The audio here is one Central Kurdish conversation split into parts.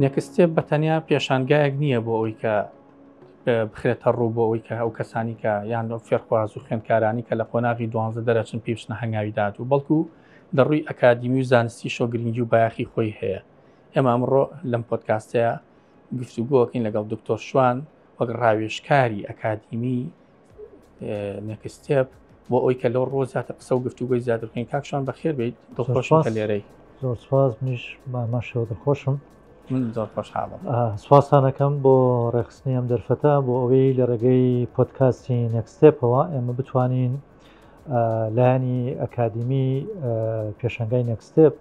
نێکستێپ بەتەنیا پێشانگایەک نییە بۆ ئەوەی کە بخرێتە ڕوو بۆ ئەوەی کە ئەو کەسانی کە یان فێرخواز و خوێندکارانی کە لە قۆناغی 12 دەرەچن پێی بچنە هەنگاوی داات و بەڵکو دەڕووی ئەکادیمی و زانستی شۆگرنگی و بایاخی خۆی هەیە. ئێمە ئەمڕۆ لەم پۆدکاستەیە گفتوگۆکەین لەگەڵ دکتۆر شوان وەک ڕاوێژکاری ئەکادیمی نێکستێپ بۆ ئەوی کە لەو ڕۆ زیاتر قسە و گفتوگۆی زیاتر بکەین. کاکشان بەخێر بێت، دڵخۆشم کە لێرەی. زۆر سپاس، منیش ماشەوە دڵخۆشم. من زۆر خۆشحاڵم. سوپاسانەکەم بۆ ڕێخستنی ئەم دەرفەتە بۆ ئەوەی لە ڕێگەی پۆدکاستی نێکستێپەوە ئێمە بتوانین لایەنی ئەکادیمی پێشەنگای نێکستێپ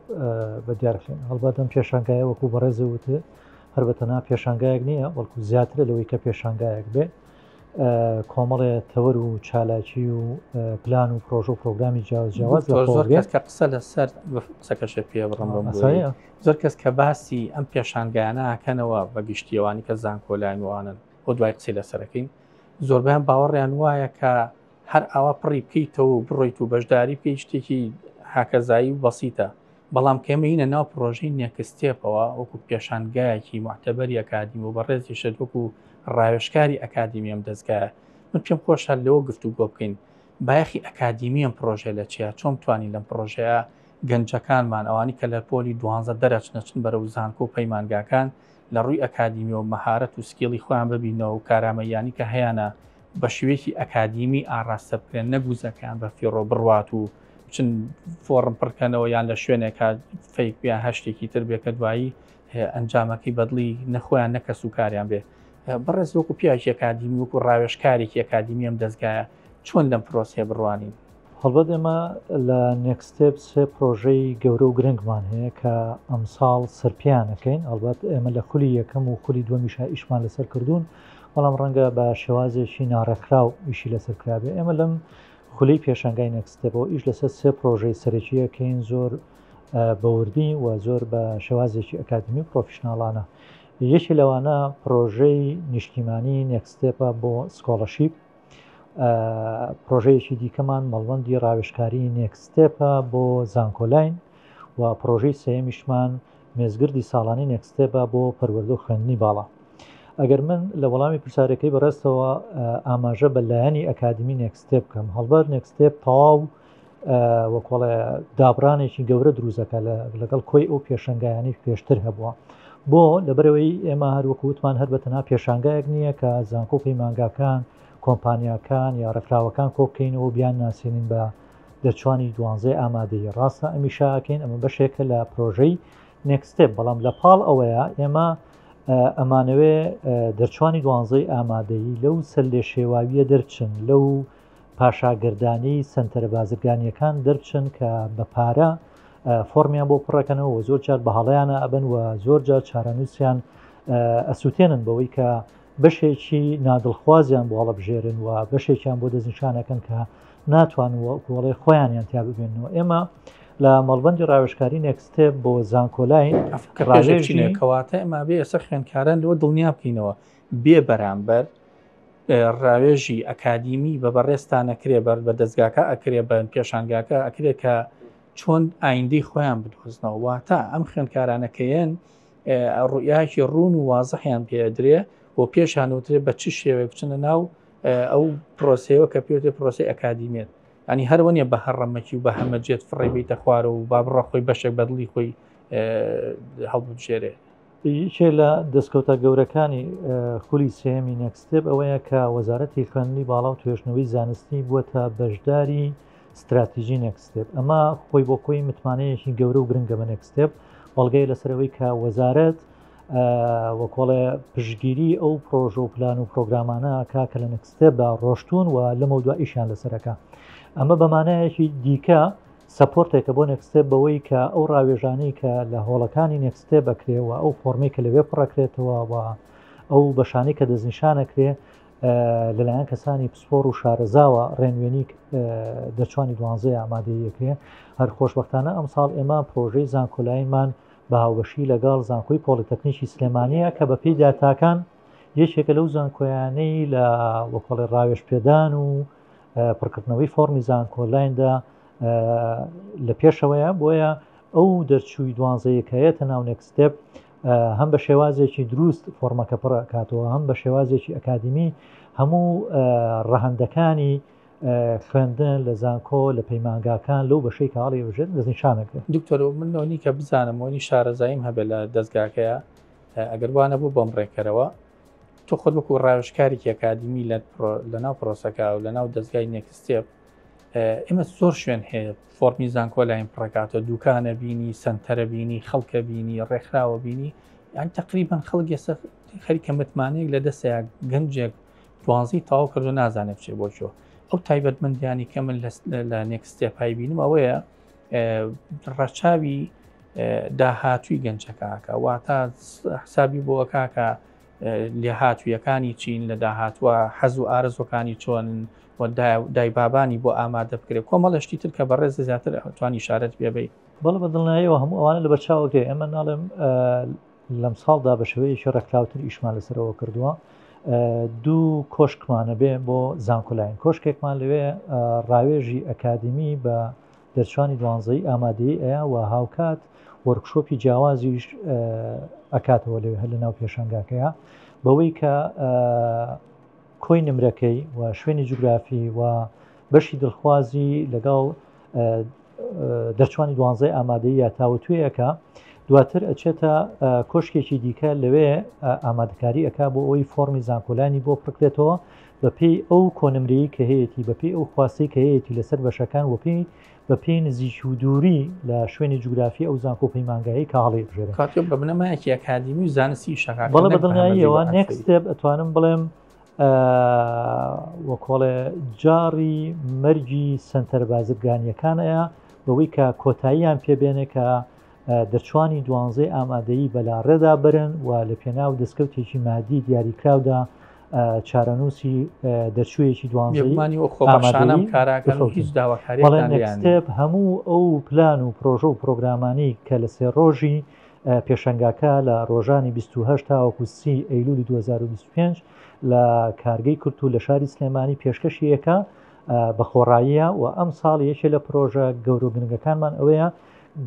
بە دیارخین. هەڵبەت ئەم پێشەنگایە وەکو بەڕێزە وتە هەر بەتەنها پێشەنگایەک نییە، بەڵکو زیاترە لەوەی کە پێشەنگایەک بێ، کۆمەڵێ تەوەر و چالاکی و پلان و پرۆژە و پرۆگرامی جیاواز زۆر کەس کە قسە لەسەر قسەکەشە پێ بڕم زۆر کەس کە باسی ئەم پێشانگایانە ئاکەنەوە بە گشتیەوانی کە زانکۆلایان وانن بۆ دوای قسەی لەسەرەکەین، زۆربیان باوەڕیان وایە کە هەر ئاوا پڕی بکەیتەوە و بڕۆیت و بەشداری پێی شتێکی هاکەزایی و بەسیتە. بەڵام کێمەینە ناو پرۆژەی نێکستێپەوە وەکو پێشانگایەکی معتەبەری ئەکادیمی و بەڕێزی شت وەکو ڕاوێژکاری ئەکادیمی ئەم دەستگایە. من پێم خۆشە لەوە گفتوگۆ بکەین بایەخی ئەکادیمی ئەم پرۆژە لە چیە، چۆن توانین لەم پرۆژەیە گەنجەکانمان ئەوانی کە لە پۆلی 12 دەرەچنەچن بەرەو زانکۆ و پەیمانگاکان لە ڕووی ئەکادیمی و مەهارەت و سکیڵی خۆیان ببینەوە و کارامەیانی کە هەیەە بە شوێکی ئەکادیمی ئاڕاستە بکرێن، نەگوزەکان بە فیڕۆ بڕوات و چن فۆڕم پڕکەنەوە یان لە شوێنێکە فەیک بیان هەشتێکی تر بێ کە دوایی ئەنجامەکەی بەدڵی نەخۆیان نەکەس و کاریان بێ. بەڕێز وەکو پیاکی ئەکادیمی وەکو ڕاوێژکارێکی ئەکادیمی ئەم دەستگایە چۆن لەم پرۆسێ بڕوانین؟ هەڵبەت ئێمە لە نێکستێپ سێ پرۆژەی گەورە و گرنگمان هەیە کە ئەمساڵ سەرپیانەکەین. هەڵبەت ئێمە لە خولی یەکەم و خولی دووەمیشا ئیشمان لەسەر کردوون، بەڵام ڕەنگە بە شێوازێکی ناڕێکراو ئیشی لەسەر کرابێ. ئێمە لەم خولی پێشەنگای نێکستێپەوە ئیش لەسەر سێ پرۆژەی سەرەکیەکەین زۆر بەوردی و زۆر بە شێوازێکی ئەکادیمی و پرۆفیشناڵانە. یەکی لەوانە پرۆژەی نیشتیمانی نێکستێپە بۆ سکۆڵەشیپ. پرۆژەیەکی دیکەمان مەڵوەندی ڕاوێژکاری نێکستێپە بۆ زانکۆلاین و پرۆژەی سێمیشمان مێزگردی ساڵانی نێکستێپە بۆ پەروەردە و خوێندنی باڵا. ئەگەر من لە وەڵامی پرسیارەکەی بەڕێستەوە ئاماژە بە لایەنی ئەکادیمی نێکستێپ بکەم، هەڵبەت نێکستێپ تەواو وەکوڵێ دابڕانێکی گەورە دروستەکە لەگەڵ کۆی ئەو پێشەنگایانی پێشتر هەبووە. بۆ لەبەرەوەی ئێمە هەروەکووتمان هەر بەتەنها پێشانگایەک نییە کە زانکۆ پەیمانگاکان، کۆمپانیاکان یا ڕێکخراوەکان کۆبکەینەوە بیان ناسێنین بە دەرچوانی 12 ئامادەی. ڕاستە ئەمیشاکەین، ئەمە بەشێکە لە پرۆژەی نێکستێپ، بەڵام لە پاڵ ئەوەیە ئێمە ئەمانەوێ دەرچوانی 12 ئامادەی لەو سەر لێ شێواویە دەرچن، لەو پاشاگردانی سنتەرە بازرگانیەکان دەرچن کە بە پارە فۆرمیان بۆ پڕەکەنەوە، زۆر جار بەهەڵەیانە ئەبن و زۆر جار چارەنووسیان ئەسووتێنن بەوەی کە بەشێکی نادڵخوازیان بۆ هەڵەبژێرن و بەشێکیان بۆ دەستنیشانەکەن کە ناتوانن وەڵێ خۆیانیان تیا ببێنەوە. ئێمە لە مەڵبەندی ڕاوێژکاری نێکستێپ بۆ زانکۆلاین کەواتە ئەمە بێ ئێستا خوێندکاران لەوە دڵنیا بکەینەوە بێ بەرامبەر ڕاوێژی ئەکادیمی بە بەڕێستان ئەکرێ بە دەستگاکە ئەکرێ بە پێشانگاکە ئەکرێت کە چۆن ئایندەی خۆیان بدۆزنەوە. واتە ئەم خوێندکارانەکەیان ڕوئیاکی ڕوون و وازەحیان پێدرێ بۆ پێشانوترێ بە چ شێوێ بچنە ناو ئەو پرۆسەیەوە کە پێوتێ پرۆسی ئەکادیمێت. ینی هەروەنیە بە هەڕەمەکی و بە هەمەجێت فڕێ بیتە خوارە و با بڕە خۆی بەشێک بەدڵی خۆی هەڵبژێرێ. یەکێ لە دەستکەوتە گەورەکانی خولی سێمی نێکستێپ ئەوەیە کە وەزارەتی خوێندنی باڵا و توێژنەوەی زانستی بووەتە بەشداری استراتیژی نێکستێپ. ئەمە خۆی بۆ خۆی متمانەیەکی گەورە و گرنگە بە نێکستێپ، بەڵگەی لەسەرەوەی کە وەزارەت وەکۆڵێ پشتگیری ئەو پرۆژە و پلان و پرۆگرامانە کاکە لە نێکستێپدا ڕۆشتون و لەمە دوای ئیشیان لەسەرەکە. ئەمە بەمانایەکی دیکە سەپۆرتێکە بۆ نێکستێپ بەوەی کە ئەو ڕاوێژانەی کە لە هۆڵەکانی نێکستێپ بکرێەوە، ئەو فۆرمەی کە لەوێ پڕەکرێتەوە و ئەو بەشانەی کە دەستنیشانەکرێ لەلایەن کەسانی پسپۆر و شارەزاوە ڕێنوێنی دەرچوانی 12 ئامادەیەکرێ. هەر خۆشبەختانە ئەمساڵ ئێمە پرۆژەی زانکۆلاینمان بە هاوبەشی لەگەڵ زانکۆی پۆلیتەکنیکی سلێمانیە کە بەپێی داتاکان یەکێکە لەو زانکۆیانەی لە وەکۆڵی ڕاوێژپێدان و پڕکردنەوەی فۆرمی زانکۆلایندا لە پێشەوەیە. بۆیە ئەو دەرچووی 12یەکەیەتە ناو نێکستێپ هەم بە شێوازێکی دروست فۆرمەکە پڕکاتەوە هەم بە شێوازێکی ئەکادمی هەموو ڕەهەندەکانی خوێندن لە زانکۆ لە پەیمانگاکان لەو بەشەی کاڵی بژێت دەستنیشانەکە. دکتۆر من لەوەنی کە بزانم وەنی شارەزاییم هەبێت لە دەستگاکەیە ئەگەر وانە بوو بۆم ڕێکەرەوە تۆ خۆت وەکو ڕاوێژکارێکی ئەکادمی لە ناو پرۆسەکە و لە ناو دەستگای نێکستێپ ئێمە زۆر شوێن هەیە فۆرمی زانکۆ لایم پڕکاتە دوکانە بینی سنتەرە بینی خەڵکە بینی ڕێکخراوە بینی یان تقریبان خەڵک ئێستا خەریکە متمانەیەک لە دەستەیە گەنجێک دوانزی تاوا کردو نازانێت بچێ بۆ چۆ ئەو تایبەتمەندیانی کە من لە نێکستێپای بینم ئەوەیە ڕەچاوی داهاتووی گەنجەکەکە واتە حسابی بۆ کاکە لێ هاتوویەکانی چین لە داهاتوە حەز و ئارزۆکانی چۆنن دایبابانی بۆ ئامادە بکرێت کۆمەڵشتی تر کە بەڕێز زیاتر توانی شارەت پێبێت بەڵێ بەدڵنایەوە هەموو ئەوانە لە بەرچاوەکە ئێمە ناڵێم لەم ساڵدا بە شێوەیەکی ڕێکلاوتر ئیشمان لەسەرەوە کردووە دوو کۆشکمانە بێ بۆ زانکۆلاین کۆشکێکمان لەوێ ڕاوێژی ئەکادمی بە دەرچوانی دوانزەی ئامادەی ئەیە و هاوکات وەرکشۆپی جیاوازیش ئەکاتەوە لەوێ هەر لە ناو پێشەنگاکەیە بەوەی کە کۆی نمرەکەی و شوێنی جوگرافی و بەشی دڵخوازی لەگەڵ دەرچوانی دوانزەی ئامادەی یا تاوتوێیەکە دواتر ئەچێتە کۆشکێکی دیکە لەوێ ئامادەکاری ئەکا بۆ ئەوی فۆرمی زانکۆلانی بۆ پڕکرێتەوە بەپێی ئەو کۆنمرەیە کە هەیەی بەپێی ئەو خواستی کە هەیەی لەسەر بەشەکان وپی بەپێی نزیکی و دووری لە شوێنی جوگرافی ئەو زانکۆ پەیمانگایی کە هەڵی بژێت کاتێک بە بنەمایەکی ئەکادمی و زانستی شەکە بەڵێ بەدڵنیاییەوە نێکستێپ ئەتوانم بڵێم وەکۆڵێ جاری مەرجی سنتەر بازرگانیەکانەیە بەوەی کە کۆتاییان پێبێنێ کە دەرچوانی دوانزەی ئامادەیی بەلاڕێدا برن و لە پێناو دەستکەوتێکی مادی دیاریکراودا چارەنووسی دەرچوویەکی دوانزەی ئامادەیی هەموو ئەو پلان و پرۆژە و پرۆگرامانی کە لە سێ ڕۆژی پێشەنگاکە لە ڕۆژانی 28 تاوەکو 30 ئەیلولی 2025 لە کارگەی کورت و لە شاری سلێمانی پێشکەشیەکە بە خۆڕاییە و ئەم ساڵ یەکێ لە پرۆژە گەورە گرنگەکانمان ئەوەیە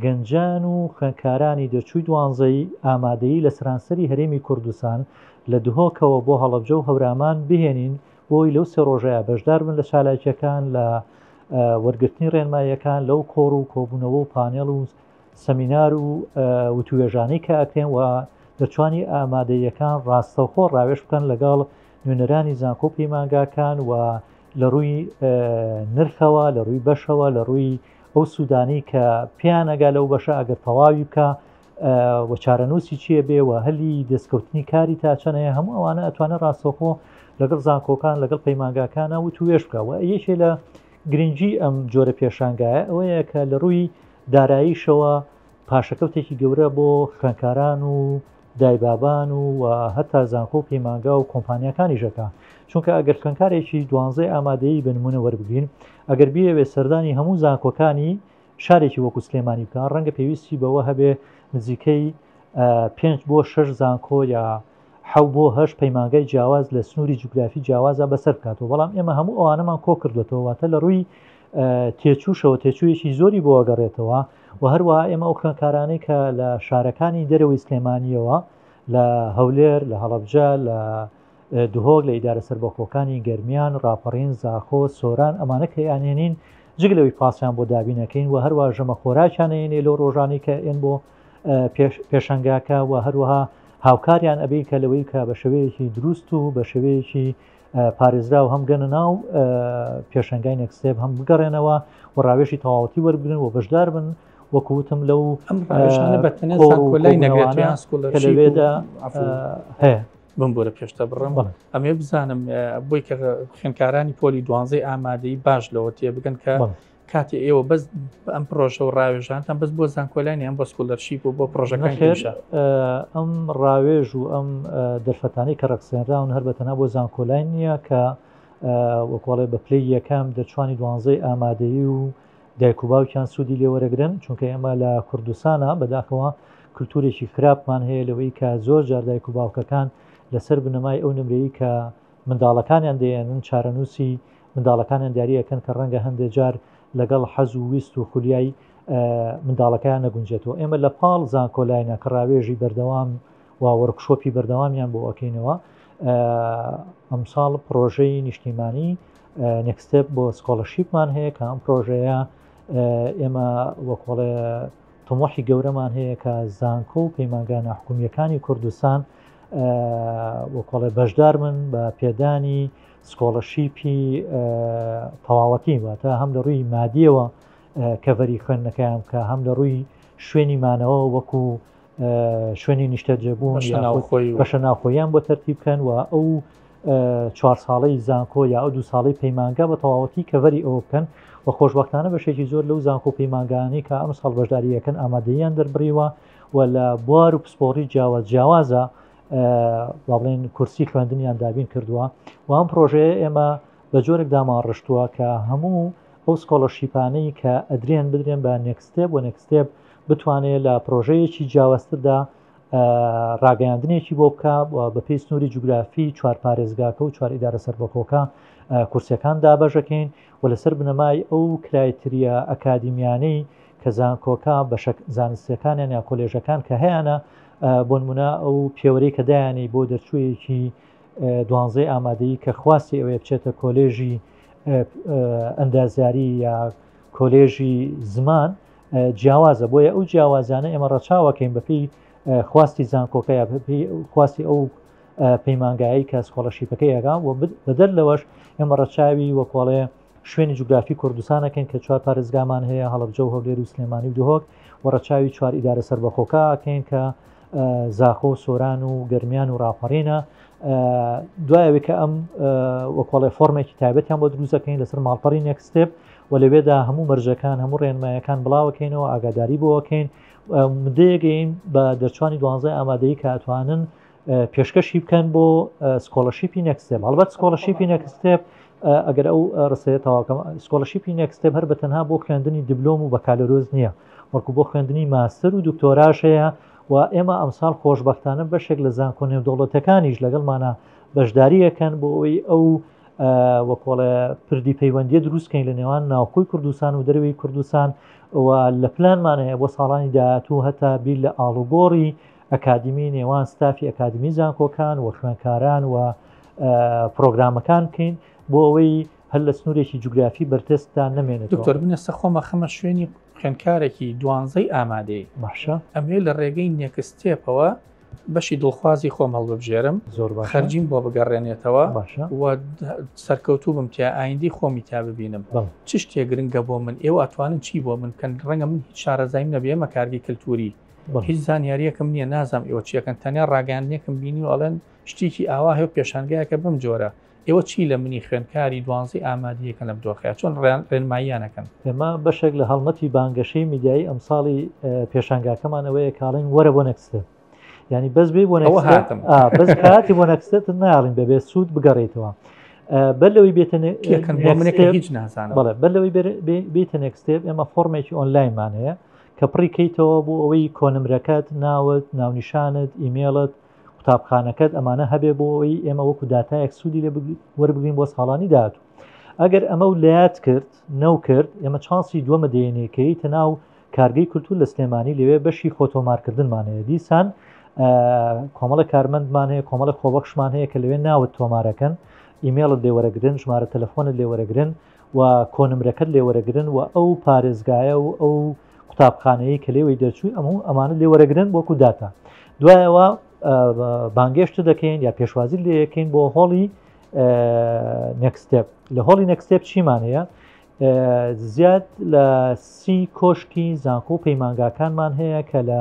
گەنجان و خوێندکارانی دەرچووی دوانزەی ئامادەیی لە سەرانسەری هەرێمی کوردستان لە دهۆکەوە بۆ هەڵەبجە و هەورامان بهێنین بۆی لەو سێ ڕۆژەیە بەشدار بن لە چالاکیەکان لە وەرگرتنی ڕێنماییەکان لەو کۆڕ و کۆبوونەوە و پانێڵ و سەمینار و وتوێژانەی کە ئەکرێن و دەرچوانی ئامادەیەکان ڕاستەوخۆ ڕاوێژ بکەن لەگەڵ نوێنەرانی زانکۆ پەیمانگاکان و لە ڕووی نرخەوە لە ڕووی بەشەوە لە ڕووی ئەو سوودانی کە پیانەگا لەو بەشە ئەگەر تەواوی بکە و چارەنووسی چیە بێ و هەلی دەستکەوتنی کاری تا چەنەیە هەموو ئەوانە ئەتوانە ڕاستەوخۆ لەگەڵ زانکۆکان لەگەڵ پەیمانگاکانە و توێش بکە و یەکێ لە گرنگی ئەم جۆرە پێشانگایە ئەوەیە کە لە ڕووی داراییشەوە پاشەکەوتێکی گەورە بۆ خوێندکاران و دایبابان و هەتا زانکۆ پەیمانگا و کۆمپانیەکانی ژەکە چونکە ئەگەر خوێندکارێکی دوانزەی ئامادەیی بنمونە وەربگرین ئەگەر بیەوێ سەردانی هەموو زانکۆکانی شارێکی وەکو سلێمانی بکە ڕەنگە پێویستی بەوە هەبێ نزیکەی 5 بۆ 6 زانکۆ یا 7 بۆ 8 پەیمانگای جیاواز لە سنووری جوگرافی جیاوازە بەسەر بکاتەوە بەڵام ئێمە هەموو ئەوانەمان کۆ کردوێتەوە واتە لە ڕووی تێچووشەوە تێچوویەکی زۆری بۆ ئەگەڕێتەوە و هەروەها ئێمە ئەو خوێندکارانەی کە لە شارەکانی دەرەوەی سلێمانیەوە لە هەولێر لە هەڵەبجە لە دهۆک لە ئیدارە سەربەخۆکانی گەرمیان ڕاپەڕین زاخۆ سۆران ئەمانە کە یانێنین جگلەوەی پاسیان بۆ دابینەکەین و هەروە ژەمە خۆراکیانێنێ لەو ڕۆژانی کە ئێن بۆ پێشەنگاکە و هەروەها هاوکاریان ئەبێ کە لەوەی کە بە شێوەیەکی دروست و بە شێوەیەکی پارێزرا و هەم گەنە ناو پێشەنگای نێکستێپ هەم بگەڕێنەوە و ڕاوێژی تەواوەتی وەربگرن و بەشدار بن وەکوتم لەو لەوێدا هەیە بم بۆ لە پێشتا بڕم ئەمێ بزانم بۆی کە خوێندکارانی پۆلی دوانزەی ئامادەی باش لەوە تێ بگەن کە کاتی ئێوە بەس ئەم پرۆژە و ڕاوێژانتان بەس بۆ زانکۆلانی ئەم بۆ سکولەرشیپ و بۆ پرۆژەکان ئەم ڕاوێژ و ئەم دەرفەتانی کە ڕەقسێنراون هەر بەتەنها بۆ زانکۆلای نییە کە وەکۆڵێ بە پلەی یەکەم دەرچوانی دوانزەی ئامادەیی و دایک و باوکیان سوودی لێوەرەگرن چونکە ئێمە لە کوردستانە بەداخەوە کولتورێکی خراپمان هەیە لەوەی کە زۆر جار دایک و باوکەکان لەسەر بنەمای ئەو نمرەیە کە منداڵەکانیان دێنن چارەنووسی منداڵەکانیان دیاریەکەن کە ڕەنگە هەندێک جار لەگەڵ حەز و ویست و خولیای منداڵەکەیان نەگونجێتەوە. ئێمە لە پاڵ زانکۆلاینە کە ڕاوێژی بەردەوام و وەرکشۆپی بەردەوامیان بۆ ئەکەینەوە. ئەمساڵ پرۆژەی نیشتیمانی نێکستێپ بۆ سکۆڵەرشیپمان هەیە کە ئەم پرۆژەیە ئێمە وەکوڵێ تۆمۆحی گەورەمان هەیە کە زانکۆ و پەیمانگانە حکوومیەکانی کوردستان وەکوڵێ بەشدار من بە پێدانی سکۆڵەرشیپی تەواوەتی واتە هەم لە ڕووی مادیەوە کەڤەری خوێندنەکەیان کە هەم لە ڕووی شوێنی مانەوە وەکو شوێنی نیشتەجێبوون بەشە ناوخۆیان بۆ تەرتیب بکەن و ئەو 4 ساڵەی زانکۆ یا ئەو 2 ساڵەی پەیمانگا بە تەواوەتی کەڤەری ئەوە بکەن و خۆشبەختانە بەشێکی زۆر لەو زانکۆ پەیمانگانی کە ئەم ساڵ بەشداریەکەن ئامادەیان دەربڕیوە و لە بوار و پسپۆڕی جیاوازە بڵێن کورسی خوێندنیان دابین کردووە و ئەم پرۆژەیە ئێمە بە جۆرێک داماڕشتووە کە هەموو ئەو سکۆڵەرشیپانەی کە ئەدرێن بدرێن بە نێکستێپ و نێکستێپ بتوانێت لە پرۆژەیەکی جیاوازتردا ڕاگەیاندنێکی بۆ بکە بە پێی سنووری جوگرافی 4 پارێزگاکە و 4 ئیدارە سەربەخۆکە کورسەکان دابەژەکەین و لەسەر بنەمای ئەو کرایتریە ئەکادیمیانەی کە زانکۆکە بە زانستیەکانیان یا کۆلێژەکان کە هەیەە بۆ نمونە ئەو پێوەرەی کە دایانەی بۆ دەرچوویەکی 12 ئامادەی کە خواستی ئەوەیە بچێتە کۆلێژی ئەندازیاری یا کۆلێژی زمان جیاوازە بۆیە ئەو جیاوازانە ئێمە ڕەچاوەکەین بەپی خواستی زانکۆکە یا خواستی ئەو پەیمانگایی کە سکۆڵەرشیپەکەی ئەگا و بەدەر لەوەش ئێمە ڕەچاوی وەکۆڵێ شوێنی جوگرافی کوردستانەکەن کە 4 پارێزگامان هەیە هەڵەبجە و هەولێر و سلێمانی و دهۆک و ڕەچاوی 4 ئیدارە سەربەخۆکە ئەکەین کە زاخۆ و سۆران و گەرمیان و ڕاپەڕینە دوایەوێ کە ئەم وەکۆڵێ فۆرمێکی تایبەتیان بۆ دروستەکەین لەسەر ماڵپەڕی نێکستێپ و لەوێدا هەموو مەرجەکان هەموو ڕێنمایەکان بڵاوەکەینەوە ئاگاداری بۆەکەین مدەیەگەین بە دەرچوانی 12 ئامادەی کە ئەتوانن پێشکەشی بکەن بۆ سکۆڵەرشیپی نێکستێپ. هەڵبەت سکۆڵەرشیپی نێکستێپ ئەگەر ئەو ڕستەیەتەواکەم سکۆڵەرشیپی نێکستێپ هەر بەتەنها بۆ خوێندنی دیبلۆم و بەکالۆرۆز نییە وەکو بۆ خوێندنی ماستەر و دکتۆراژ هەیە و ئێمە ئەمساڵ خۆشبەختانە بەشێک لە زانکۆ نێودەوڵەتەکانیش لەگەڵمانە بەشداریەکەن بۆ ئەوەی ئەو وەکۆڵێ پردی پەیوەندیە دروستکەین لە نێوان ناوخۆی کوردستان و دەروی کوردستان و لە پلانمان هەیە بۆ ساڵانی داهاتوو هەتا بیر لە ئاڵوگۆڕی ئەکادمی نێوان ستافی ئەکادمی زانکۆکان و خوێندکاران و پرۆگرامەکان بکەین بۆ ئەوەی هەر لە سنوورێکی جوگرافی بەرتەستان نەمێنێت. دکتۆر بنێستە خۆمە خەمە شوێنی خوێندکارێکی 12 ئامادەی باشە ئەمێ لە ڕێگەی نێکستێپەوە بەشی دڵخوازی خۆم هەڵببژێرم زۆر خەرجیم بۆ بگەڕێنێتەوە و سەرکەوتوو بم تیا ئایندی خۆمی تا ببینم چ شتێک گرنگە بۆ من ئێوە ئەتوانن چی بۆ من کەن ڕەنگە من هیچ شارەزایم نەبێمە کارگی کللتوری هیچ زانیاریەکەم نییە نازام ئێوە چیەکەن تەنیا ڕاگەاندنێکم بینی و ئەڵێن شتێکی ئاوا هەیە پێشانگایەکە بم جۆرە ئێوە چی لە منی خوێندکاری 12 ئامادەیەکە لەم دۆخەیە چۆن ڕێنماییانەکەن. ئێمە بەشێک لە هەڵمەتی بانگەشەی میدیایی ئەمساڵی پێشانگاکەمانەوەیە کاڵین وەرە بۆ نێکستێپ ینی بەس بێ بۆ بەس کاتی بۆ نەکسێت ناڵین بەبێ سوود بگەڕێتەوە بەلەوەی هیچ نازانم بەڵێ بەلەوەی بێتە نێکستێپ ئێمە فۆرمێکی ئۆنلاینمان هەیە کە پڕیکەیتەوە بۆ ئەوەی کۆنمرەکەت ناوت ناونیشانت ئیمێڵت قوتابخانەکەت ئەمانە هەبێ بۆ ئەوەی ئێمە وەکو داتایەک سوودی لێ وەربگرین بۆ ساڵانی داهاتوو. ئەگەر ئەمە و لایات کرد نەو کرد ئێمە چانسی دووەمە دێنێکەی تەناو کارگەی کولتور لە سلێمانی لەوێ بەشی خۆتۆمارکردنمان هەیە دیسان کۆمەڵە کارمەندمان هەیە کۆمەڵە خۆبەخشمان هەیە کە لەوێ ناوت تۆمارەکەن ئیمێڵت لێوەرەگرن ژمارە تەلەفۆنت لێوەرەگرن و کۆنمرەکەت لێوەرەگرن و ئەو پارێزگایە و ئەو قوتابخانەیە کە لێوەی دەرچووی ئەمانە لێوەرەگرن وەکو داتا دوایەوە بانگێشت دەکەین یا پێشوازی لێەکەین بۆ هۆڵی نێکستێپ. لە هۆڵی نێکستێپ چیمان هەیە زیاد لە 30 کۆشکی زانکۆ پەیمانگاکانمان هەیە کە لە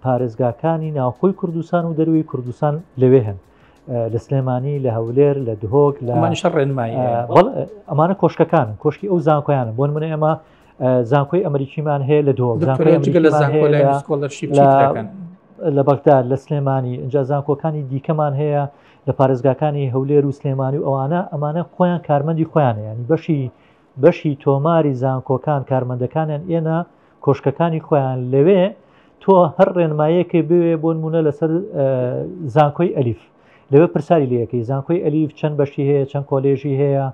پارێزگاکانی ناوخۆی کوردستان و دەروی کوردستان لەوێ هەن لە سلێمانی لە هەولێر لە دهۆک لە ئەمانە کۆشکەکانن کۆشکی ئەو زانکۆیانن بۆ نمونە ئێمە زانکۆی ئەمریکیمان هەیە لە دهۆک لە بەغداد لە سلێمانی ئەنجا زانکۆکانی دیکەمان هەیە لە پارێزگاکانی هەولێر و سلێمانی و ئەمانە خۆیان کارمەندی خۆیانە ینی بەشی تۆماری زانکۆکان کارمەندەکانیان ئێنە کۆشکەکانی خۆیان لەوێ تۆ هەر ڕێنمایەکە بوێ بۆ نمونە لەسەر زانکۆی ئەلیف لەوێ پرساری لەکەی زانکۆی ئەلیف چەند بەشی هەیە چەند کۆلێژی هەیە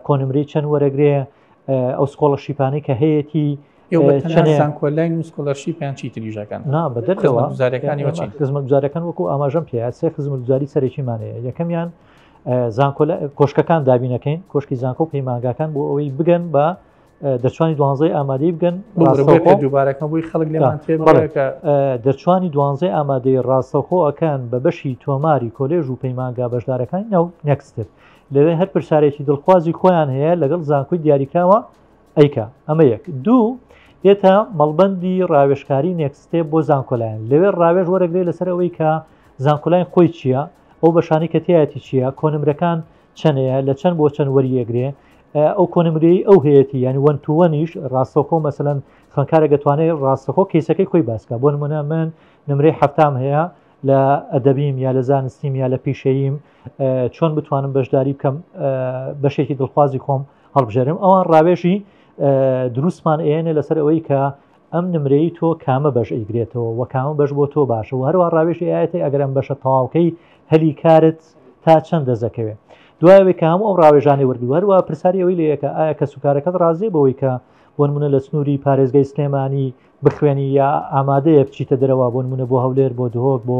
کۆنمری چەند وەرەگرێ ئەو سکۆڵەرشیپانەی کە هەیەی زانکۆلای نووسکۆلەرشیپیان چیتریژەکەن نا بەدەرەوە خزمەت گوزارەکان وەکو ئاماژەم پێ سێ خزمەت گوزاری سەرێکیمانەیە یەکەمیان کۆشکەکان دابینەکەین کۆشکی زانکۆ و پەیمانگاکان بۆ ئەوەی بگەن بە دەرچوانی 12 ئامادەی بگەن دووبارەکەەوەی خەڵک لێمان دەرچوانی 12 ئامادەی ڕاستەخۆەکان بە بەشی تۆماری کۆلێژ و پەیمانگا بەشدارەکان ناو نەکستر لەوێ هەر پرسیارێکی دڵخوازی خۆیان هەیە لەگەڵ زانکۆی دیاریکراوە ئەیکا ئەمە یەک دوو ئێتا مەڵبەندی ڕاوێژکاری نێکستێ بۆ زانکۆلایەن لەوێ ڕاوێژ وەرەگرێ لەسەر ئەوەی کە زانکۆلایەن خۆی چییە ئەو بەشانی کە تایەتی چییە کۆنمرەکان چەندەیە لە چەند بۆ چەند وەریەگرێ ئەو کۆنمرەی ئەو هەیەی ینی وەنتووەنیش ڕاستەخۆ مەسەلەن خوێندکارە دەتوانێت ڕاستەخۆ کەیسەکەی خۆی باسکە بۆ نمونە من نمرەی هەفتام هەیە لە ئەدەبیم یا لە زانستیم یا لە پیشەییم چۆن بتوانم بەشداری بکەم بەشێکی دڵخوازی خۆم هەڵبژێرم ئەوان ڕاوێژی دروستمان ئێنێ لەسەر ئەوەی کە ئەم نمرەی تۆ کامە بەش ئەیگرێتەوە و کامە بەش بۆ تۆ باشە و هەروە ڕاوێژی ئاەتی ئەگەر ئەم بەشە تەواوکەی هەلی کارت تا چەند دەزەکەوێت دوایەوەی کە هەموو ئەو ڕاوێژانی وەردووە هەروە پرسیاری ئەوەی لەیەکە ئایا کە سوکارەکەت ڕازێ بەوەی کە بۆ نمونە لە سنووری پارێزگای سلێمانی بخوێنی یا ئامادەیە بچیتە دەرەوە بۆ نمونە بۆ هەولێر بۆ دهۆک بۆ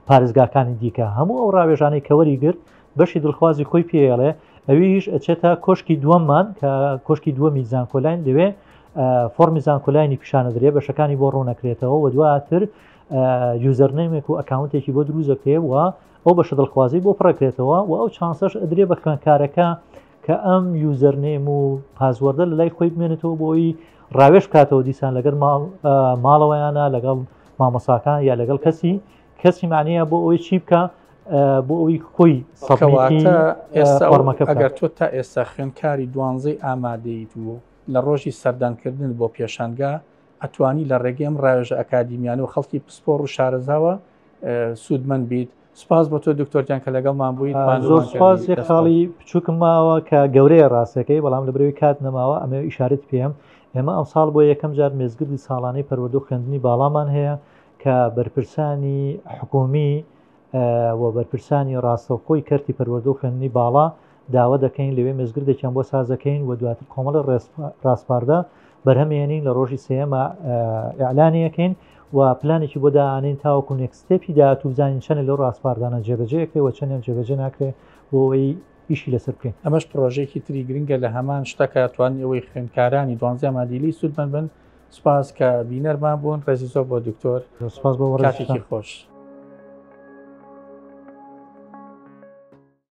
پارێزگاکانی دیکە هەموو ئەو ڕاوێژانەی کە وەریگرت بەشی دڵخوازی خۆی پێڵێ ئەویش ئەچێتە کۆشکی دووەممان کە کۆشکی دووەمی زانکۆلاین دەوێ فۆرمی زانکۆلاینی پیشانە درێ بەشەکانی بۆ ڕوونەکرێتەوە و دواتر یوزەرنێمێک و ئەکاونتێکی بۆ دروستەکرێ و ئەو بەشە دڵخوازی بۆ پڕەکرێتەوە و ئەو چانسەش ئەدرێ بە خوێندکارەکە کە ئەم یوزەرنێم و پازوەردە لە لای خۆی بمێنێتەوە بۆی ڕاوێژ بکاتەوە دیسان لەگەر ماڵەوەیانە لەگەڵ مامۆساکان یا لەگەڵ کەسی معنیە بۆ ئەوەی چی بکە بۆ ئەوی خۆی ئێستا ئەگەر تۆ تا ئێستا خوێندکاری 12 ئامادەیت و لە ڕۆژی سەردانکردن بۆ پێشانگا ئەتوانی لە ڕێگەی ئەم ڕاوێژە ئەکادیمیانە و خەڵکی پسپۆڕ و شارەزاوە سوودمەند بیت سپاس بۆ تۆ دکتۆرجان کە لەگەڵمان بوویت زۆر سپاس یەک خاڵی بچووکم ماوە کە گەورەیە ڕاستەکەی بەڵام لە برەوەی کات نەماوە ئەمە ئیشارەت پێم ئێمە ئەم ساڵ بۆ یەکەم جار مێزگردی ساڵانەی پەروەردە و خوێندنی باڵامان هەیە کە بەرپرسانی حکومی و بەرپرسانی ڕاستەوخۆی کەرتی پەروەردە و خوێندنی باڵا داوا دەکەین لەوێ مێزگردێکیان بۆ سازەکەین و دواتر کۆمەڵە ڕاستپاردە بەرهەمێنین لە ڕۆژی سێمە ئیعلانیەکەین و پلانێکی بۆ داهانین تاوەکو نێکستێپی داهاتوو بزانین چەند لەو ڕاستپاردانە جێبەجێکرێ و چەندیان جێبەجێ ناکرێت بۆ ئەوەی ئیشی لەسەر بکەین ئەمەش پرۆژێکی تری گرنگە لە هەمان شتەکە توانی ئەوەی خوێندکارانی 12 ئامادەی سوودمەند بن سپاس کە بینەرمان بوون ڕێزی زۆر بۆ دکتۆر سپاس بۆ کاتێکی خۆش